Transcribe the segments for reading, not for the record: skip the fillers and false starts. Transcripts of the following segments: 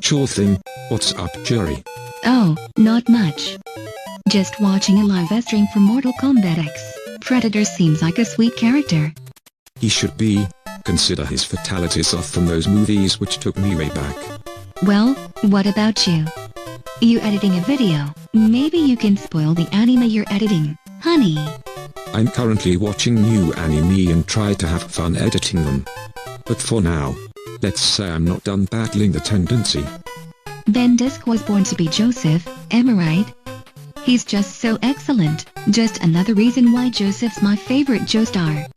Sure thing, what's up, Juri? Oh, not much. Just watching a live stream for Mortal Kombat X. Predator seems like a sweet character. He should be. Consider his fatalities off from those movies which took me way back. Well, what about you? You editing a video? Maybe you can spoil the anime you're editing, honey. I'm currently watching new anime and try to have fun editing them. But for now, let's say I'm not done battling the tendency. Ben Disc was born to be Joseph, am I right? He's just so excellent, just another reason why Joseph's my favorite Joestar.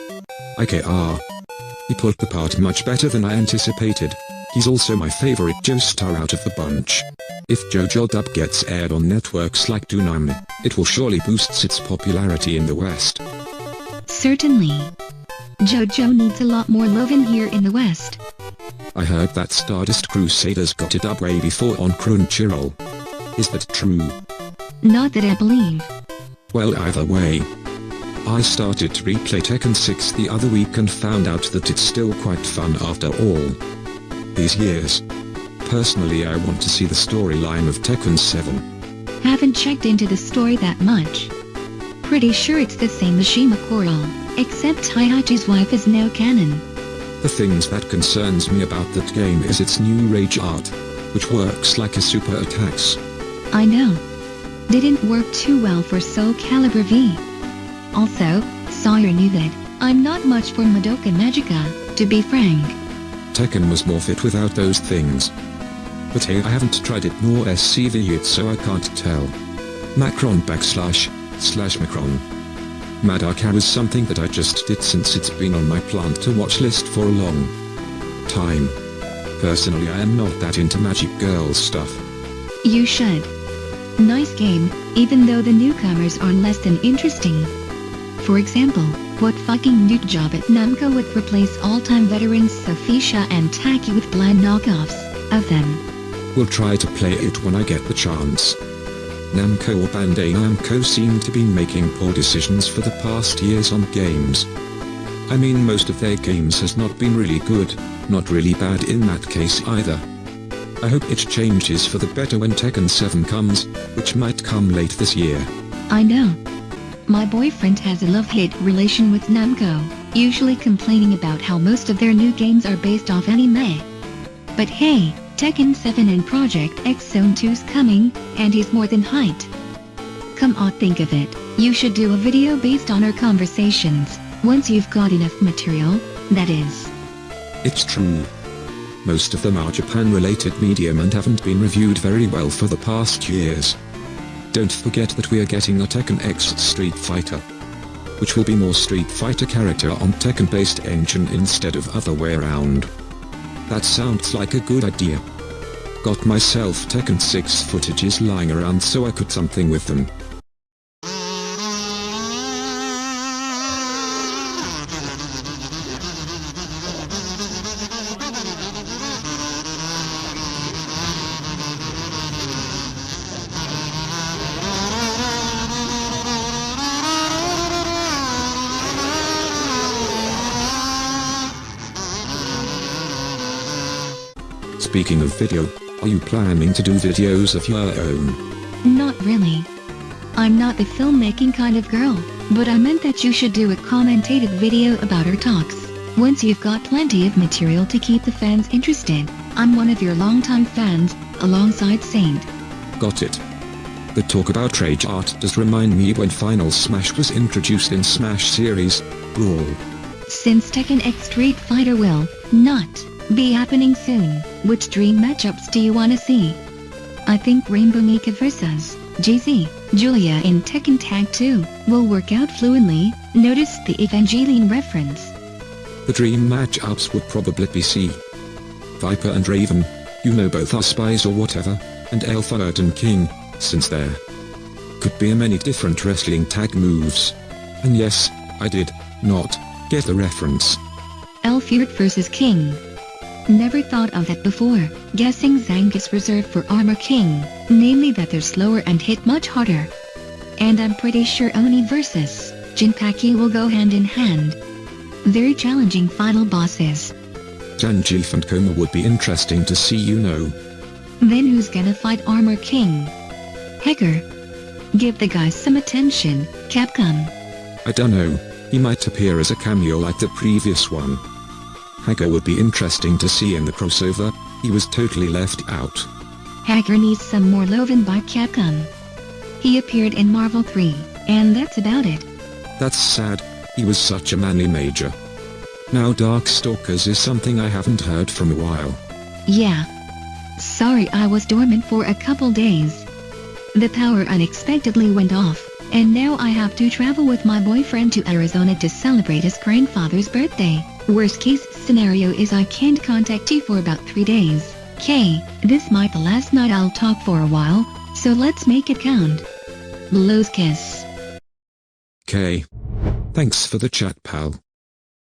IKR. He pulled the part much better than I anticipated. He's also my favorite Joestar out of the bunch. If JoJo Dub gets aired on networks like Toonami, it will surely boost its popularity in the West. Certainly. JoJo needs a lot more love in here in the West. I heard that Stardust Crusaders got it up way before on Crunchyroll. Is that true? Not that I believe. Well, either way. I started to replay Tekken 6 the other week and found out that it's still quite fun after all these years. Personally, I want to see the storyline of Tekken 7. Haven't checked into the story that much. Pretty sure it's the same Mishima Coral, except Heihachi's wife is no canon. The things that concerns me about that game is its new rage art, which works like a super attacks. I know. Didn't work too well for Soul Calibur V. Also, Sawyer knew that I'm not much for Madoka Magica, to be frank. Tekken was more fit without those things. But hey, I haven't tried it nor SCV yet, so I can't tell. Macron / Macron. Madoka was something that I just did since it's been on my plant to watch list for a long time. Personally, I am not that into Magic Girl stuff. You should. Nice game, even though the newcomers are less than interesting. For example, what fucking nuke job at Namco would replace all-time veterans Sophisha and Taki with bland knockoffs of them? We'll try to play it when I get the chance. Namco or Bandai Namco seem to be making poor decisions for the past years on games. I mean, most of their games has not been really good, not really bad in that case either. I hope it changes for the better when Tekken 7 comes, which might come late this year. I know. My boyfriend has a love-hate relation with Namco, usually complaining about how most of their new games are based off anime. But hey, Tekken 7 and Project X Zone 2's coming, and he's more than hyped. Come on, think of it, you should do a video based on our conversations, once you've got enough material, that is. It's true. Most of them are Japan-related medium and haven't been reviewed very well for the past years. Don't forget that we are getting a Tekken X Street Fighter, which will be more Street Fighter character on Tekken-based engine instead of other way around. That sounds like a good idea. Got myself Tekken 6 footages lying around so I could something with them. Speaking of video, are you planning to do videos of your own? Not really. I'm not the filmmaking kind of girl, but I meant that you should do a commentated video about our talks. Once you've got plenty of material to keep the fans interested, I'm one of your longtime fans, alongside Saint. Got it. The talk about rage art does remind me when Final Smash was introduced in Smash series, Brawl. Since Tekken X Street Fighter will not be happening soon, which dream matchups do you wanna see? I think Rainbow Mika vs. GZ, Julia in Tekken Tag 2, will work out fluently. Notice the Evangeline reference. The dream matchups would probably be C. Viper and Raven, you know both are spies or whatever, and Alpha and King, since there could be many different wrestling tag moves. And yes, I did not get the reference. Alpha vs. King. Never thought of that before. Guessing Zang is reserved for Armor King, namely that they're slower and hit much harder. And I'm pretty sure Oni vs. Jinpaki will go hand in hand. Very challenging final bosses. Zangief and Koma would be interesting to see, you know. Then who's gonna fight Armor King? Hacker. Give the guy some attention, Capcom. I dunno, he might appear as a cameo like the previous one. Hacker would be interesting to see in the crossover, he was totally left out. Hacker needs some more lovin' by Capcom. He appeared in Marvel 3, and that's about it. That's sad, he was such a manly major. Now Darkstalkers is something I haven't heard from a while. Yeah. Sorry I was dormant for a couple days. The power unexpectedly went off, and now I have to travel with my boyfriend to Arizona to celebrate his grandfather's birthday. Worst case scenario is I can't contact you for about 3 days. K, this might the last night I'll talk for a while, so let's make it count. Lowe's kiss. K. Thanks for the chat, pal.